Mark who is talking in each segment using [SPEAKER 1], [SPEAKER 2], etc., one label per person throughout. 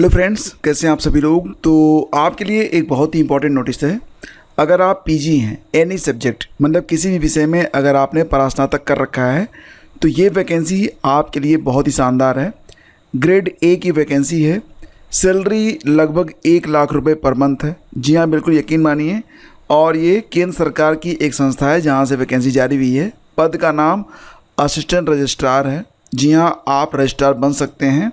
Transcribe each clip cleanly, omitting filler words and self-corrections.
[SPEAKER 1] Hello friends, कैसे हैं आप सभी लोग। तो आपके लिए एक बहुत ही इंपॉर्टेंट नोटिस है। अगर आप पीजी हैं एनी सब्जेक्ट, मतलब किसी भी विषय में अगर आपने परास्नातक कर रखा है तो ये वैकेंसी आपके लिए बहुत ही शानदार है। ग्रेड ए की वैकेंसी है। सैलरी लगभग 1 लाख रुपए पर मंथ है। जी हाँ, बिल्कुल यकीन मानिए। और ये केंद्र सरकार की एक संस्था है जहाँ से वैकेंसी जारी हुई है। पद का नाम असिस्टेंट रजिस्ट्रार है। जी हाँ, आप रजिस्ट्रार बन सकते हैं।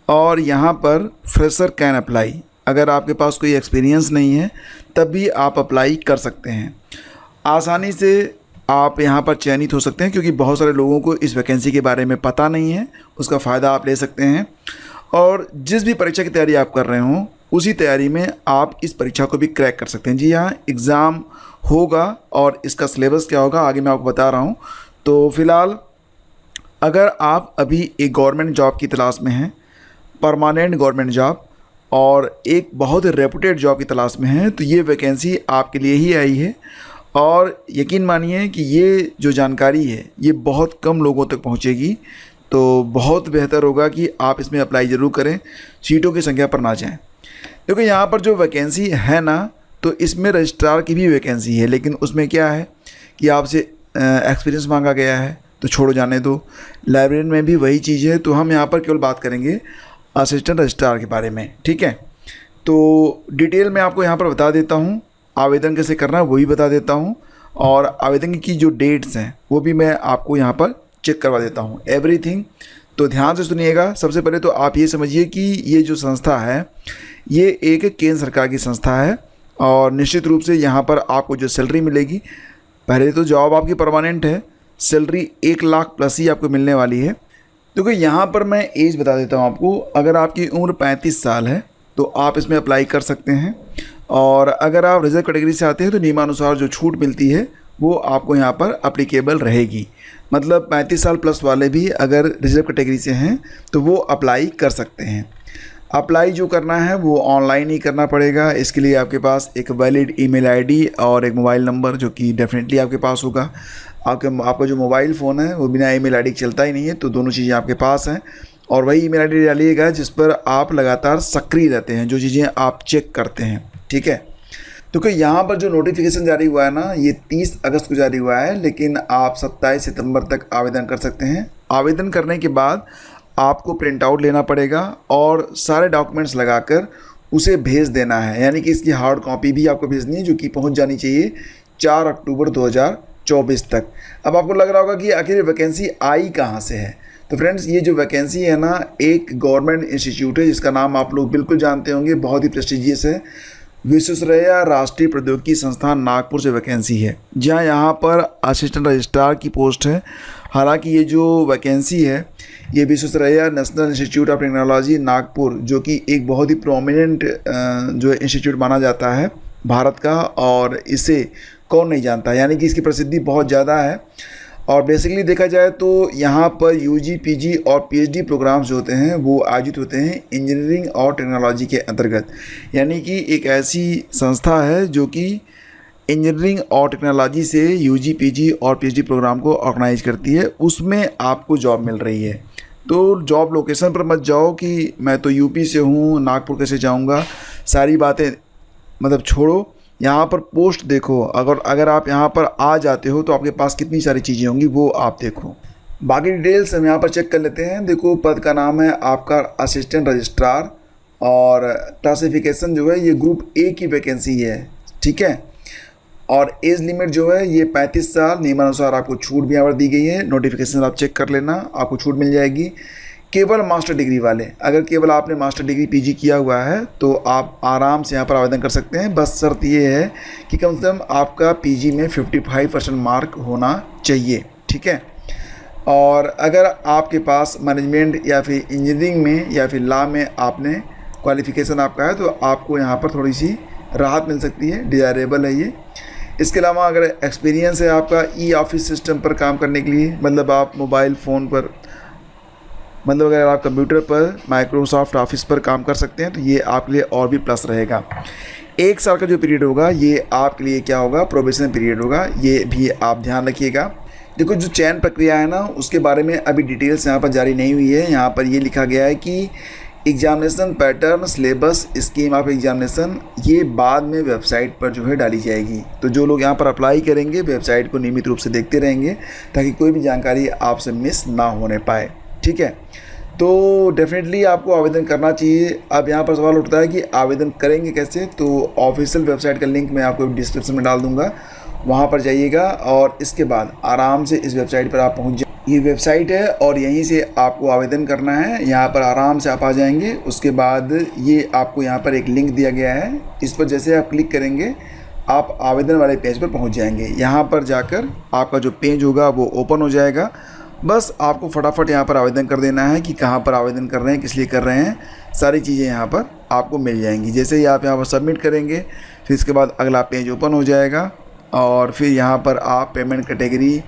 [SPEAKER 1] और यहाँ पर फ्रेशर कैन अप्लाई। अगर आपके पास कोई एक्सपीरियंस नहीं है तब भी आप अप्लाई कर सकते हैं। आसानी से आप यहाँ पर चयनित हो सकते हैं, क्योंकि बहुत सारे लोगों को इस वैकेंसी के बारे में पता नहीं है। उसका फ़ायदा आप ले सकते हैं। और जिस भी परीक्षा की तैयारी आप कर रहे हों उसी तैयारी में आप इस परीक्षा को भी क्रैक कर सकते हैं। जी हाँ, एग्ज़ाम होगा और इसका सिलेबस क्या होगा आगे मैं आपको बता रहा हूँ। तो फ़िलहाल अगर आप अभी एक गवर्नमेंट जॉब की तलाश में हैं, परमानेंट गवर्नमेंट जॉब, और एक बहुत रेपुटेड जॉब की तलाश में है, तो ये वैकेंसी आपके लिए ही आई है। और यकीन मानिए कि ये जो जानकारी है ये बहुत कम लोगों तक पहुंचेगी। तो बहुत बेहतर होगा कि आप इसमें अप्लाई ज़रूर करें, सीटों की संख्या पर ना जाएं। क्योंकि यहाँ पर जो वैकेंसी है ना, तो इसमें रजिस्ट्रार की भी वैकेंसी है, लेकिन उसमें क्या है कि आपसे एक्सपीरियंस मांगा गया है, तो छोड़ो, जाने दो। लाइब्रेरी में भी वही चीज़ है। तो हम यहाँ पर केवल बात करेंगे असिस्टेंट रजिस्ट्रार के बारे में, ठीक है। तो डिटेल में आपको यहाँ पर बता देता हूँ। आवेदन कैसे करना है वो भी बता देता हूँ, और आवेदन की जो डेट्स हैं वो भी मैं आपको यहाँ पर चेक करवा देता हूँ, एवरीथिंग। तो ध्यान से सुनिएगा। सबसे पहले तो आप ये समझिए कि ये जो संस्था है ये एक केंद्र सरकार की संस्था है, और निश्चित रूप से यहाँ पर आपको जो सैलरी मिलेगी, पहले तो जॉब आपकी परमानेंट है, सैलरी 1 लाख प्लस ही आपको मिलने वाली है। देखो यहाँ पर मैं एज बता देता हूँ आपको। अगर आपकी उम्र 35 साल है तो आप इसमें अप्लाई कर सकते हैं। और अगर आप रिजर्व कैटेगरी से आते हैं तो नियमानुसार जो छूट मिलती है वो आपको यहाँ पर अप्लीकेबल रहेगी। मतलब 35 साल प्लस वाले भी अगर रिजर्व कैटेगरी से हैं तो वो अप्लाई कर सकते हैं। अप्लाई जो करना है वो ऑनलाइन ही करना पड़ेगा। इसके लिए आपके पास एक वैलिड ईमेल आईडी और एक मोबाइल नंबर, जो कि डेफिनेटली आपके पास होगा। आपका जो मोबाइल फ़ोन है वो बिना ईमेल आईडी चलता ही नहीं है, तो दोनों चीज़ें आपके पास हैं। और वही ईमेल आईडी डालिएगा जिस पर आप लगातार सक्रिय रहते हैं, जो चीज़ें आप चेक करते हैं, ठीक है। तो कि यहाँ पर जो नोटिफिकेशन जारी हुआ है ना, ये 30 अगस्त को जारी हुआ है, लेकिन आप 27 सितंबर तक आवेदन कर सकते हैं। आवेदन करने के बाद आपको प्रिंट आउट लेना पड़ेगा और सारे डॉक्यूमेंट्स लगाकर उसे भेज देना है। यानी कि इसकी हार्ड कॉपी भी आपको भेजनी है, जो कि पहुँच जानी चाहिए 4 अक्टूबर 2024 तक। अब आपको लग रहा होगा कि आखिर ये वैकेंसी आई कहाँ से है। तो फ्रेंड्स, ये जो वैकेंसी है ना, एक गवर्नमेंट इंस्टीट्यूट है जिसका नाम आप लोग बिल्कुल जानते होंगे, बहुत ही प्रेस्टिजियस है। विश्वेश्वरैया राष्ट्रीय प्रौद्योगिकी संस्थान नागपुर से वैकेंसी है, जहाँ यहाँ पर असिस्टेंट रजिस्ट्रार की पोस्ट है। हालांकि ये जो वैकेंसी है ये Visvesvaraya national institute of technology Nagpur, जो कि एक बहुत ही प्रोमिनेंट जो इंस्टीट्यूट माना जाता है भारत का, और इसे कौन नहीं जानता। यानी कि इसकी प्रसिद्धि बहुत ज़्यादा है। और बेसिकली देखा जाए तो यहाँ पर यूजी, पीजी और पीएचडी प्रोग्राम्स जो होते हैं वो आयोजित होते हैं इंजीनियरिंग और टेक्नोलॉजी के अंतर्गत। यानी कि एक ऐसी संस्था है जो कि इंजीनियरिंग और टेक्नोलॉजी से यूजी, पीजी और पीएचडी प्रोग्राम को ऑर्गेनाइज करती है। उसमें आपको जॉब मिल रही है। तो जॉब लोकेशन पर मत जाओ कि मैं तो यूपी से हूँ, नागपुर कैसे जाऊँगा, सारी बातें मतलब छोड़ो। यहाँ पर पोस्ट देखो। अगर आप यहाँ पर आ जाते हो तो आपके पास कितनी सारी चीज़ें होंगी वो आप देखो। बाकी डिटेल्स हम यहाँ पर चेक कर लेते हैं। देखो, पद का नाम है आपका असिस्टेंट रजिस्ट्रार, और क्लासिफिकेशन जो है ये ग्रुप ए की वैकेंसी है, ठीक है। और एज लिमिट जो है ये 35 साल। नियमानुसार आपको छूट भी यहाँ पर दी गई है। नोटिफिकेशन आप चेक कर लेना, आपको छूट मिल जाएगी। केवल मास्टर डिग्री वाले, अगर केवल आपने मास्टर डिग्री पीजी किया हुआ है तो आप आराम से यहाँ पर आवेदन कर सकते हैं। बस शर्त ये है कि कम से कम आपका पीजी में 55% मार्क होना चाहिए, ठीक है। और अगर आपके पास मैनेजमेंट या फिर इंजीनियरिंग में या फिर लॉ में आपने क्वालिफ़िकेशन आपका है तो आपको यहाँ पर थोड़ी सी राहत मिल सकती है, डिज़ायरेबल है ये। इसके अलावा अगर एक्सपीरियंस है आपका ई ऑफिस सिस्टम पर काम करने के लिए, मतलब आप मोबाइल फ़ोन पर, मतलब अगर आप कंप्यूटर पर माइक्रोसॉफ्ट ऑफिस पर काम कर सकते हैं तो ये आपके लिए और भी प्लस रहेगा। 1 साल का जो पीरियड होगा ये आपके लिए क्या होगा, प्रोबेशन पीरियड होगा। ये भी आप ध्यान रखिएगा। देखो, जो चयन प्रक्रिया है ना उसके बारे में अभी डिटेल्स यहाँ पर जारी नहीं हुई है। यहाँ पर ये लिखा गया है कि examination pattern, syllabus, scheme of examination ये बाद में वेबसाइट पर जो है डाली जाएगी। तो जो लोग यहाँ पर अप्लाई करेंगे वेबसाइट को नियमित रूप से देखते रहेंगे ताकि कोई भी जानकारी आपसे मिस ना होने पाए। ठीक है, तो डेफिनेटली आपको आवेदन करना चाहिए। अब यहाँ पर सवाल उठता है कि आवेदन करेंगे कैसे, तो ऑफिशियल वेबसाइट का लिंक मैं आपको डिस्क्रिप्शन में डाल दूँगा, वहाँ पर जाइएगा और इसके बाद आराम से इस वेबसाइट पर आप पहुँच ये वेबसाइट है और यहीं से आपको आवेदन करना है। यहाँ पर आराम से आप आ जाएंगे। उसके बाद ये आपको यहाँ पर एक लिंक दिया गया है, इस पर जैसे आप क्लिक करेंगे आप आवेदन वाले पेज पर पहुँच जाएंगे। यहाँ पर जाकर आपका जो पेज होगा वो ओपन हो जाएगा। बस आपको फटाफट यहाँ पर आवेदन कर देना है कि कहाँ पर आवेदन कर रहे हैं, किस लिए कर रहे हैं, सारी चीज़ें यहाँ पर आपको मिल जाएंगी। जैसे ही आप यहाँ पर सबमिट करेंगे फिर इसके बाद अगला पेज ओपन हो जाएगा और फिर यहाँ पर आप पेमेंट कैटेगरी,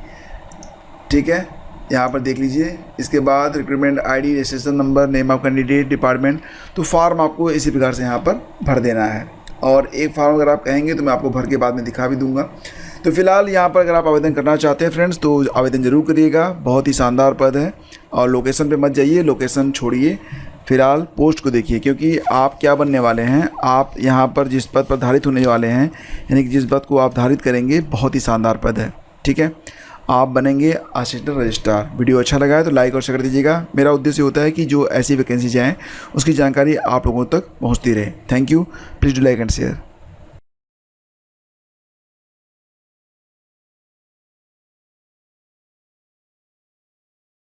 [SPEAKER 1] ठीक है, यहाँ पर देख लीजिए। इसके बाद recruitment ID, registration number, name of candidate, department, तो फॉर्म आपको इसी प्रकार से यहाँ पर भर देना है। और एक फॉर्म अगर आप कहेंगे तो मैं आपको भर के बाद में दिखा भी दूंगा। तो फिलहाल यहाँ पर अगर आप आवेदन करना चाहते हैं फ्रेंड्स तो आवेदन ज़रूर करिएगा। बहुत ही शानदार पद है और लोकेशन पे मत जाइए, लोकेशन छोड़िए, फिलहाल पोस्ट को देखिए, क्योंकि आप क्या बनने वाले हैं, आप यहाँ पर जिस पद पर धारित होने वाले हैं, यानी कि जिस पद को आप धारित करेंगे बहुत ही शानदार पद है। ठीक है, आप बनेंगे असिस्टेंट रजिस्ट्रार। वीडियो अच्छा लगा है तो लाइक और शेयर कर दीजिएगा। मेरा उद्देश्य होता है कि जो ऐसी वैकेंसीज आएँ उसकी जानकारी आप लोगों तक पहुँचती रहे। Thank you, please do like and share.